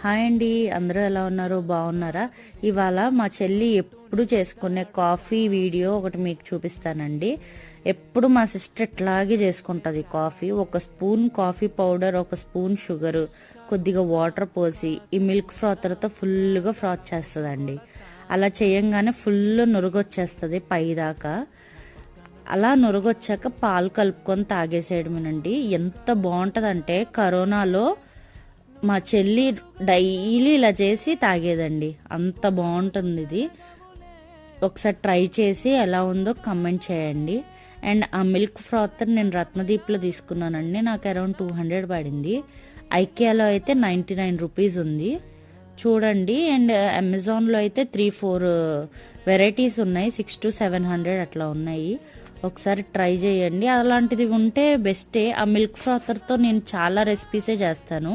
Hi అండి, అందరూ ఎలా ఉన్నారు? బాగున్నారా? ఇవాళ మా చెల్లి ఎప్పుడు చేసుకునే కాఫీ వీడియో ఒకటి మీకు చూపిస్తానండి. ఎప్పుడు మా సిస్టర్ ఇట్లాగే చేసుకుంటుంది కాఫీ. ఒక స్పూన్ కాఫీ పౌడర్, ఒక స్పూన్ షుగర్, కొద్దిగా వాటర్ పోసి ఈ మిల్క్ ఫ్రాతర్తో ఫుల్గా ఫ్రాత్ చేస్తుందండి. అలా చేయంగానే ఫుల్ నురుగొచ్చేస్తుంది పైదాకా. అలా నురుగొచ్చాక పాలు కలుపుకొని తాగేసేయడమేనండి. ఎంత బాగుంటుందంటే కరోనాలో మా చెల్లి డైలీ ఇలా చేసి తాగేదండి. అంత బాగుంటుంది ఇది. ఒకసారి ట్రై చేసి ఎలా ఉందో కమెంట్ చేయండి. అండ్ ఆ మిల్క్ ఫ్రాతర్ నేను రత్నదీప్లో తీసుకున్నానండి. నాకు అరౌండ్ 200 పడింది. ఐకియాలో అయితే 99 రూపీస్ ఉంది, చూడండి. అండ్ అమెజాన్లో అయితే 3-4 వెరైటీస్ ఉన్నాయి, 600 to 700 అట్లా ఉన్నాయి. ఒకసారి ట్రై చేయండి. అలాంటిది ఉంటే బెస్టే. ఆ మిల్క్ ఫ్రాతర్తో నేను చాలా రెసిపీసే చేస్తాను.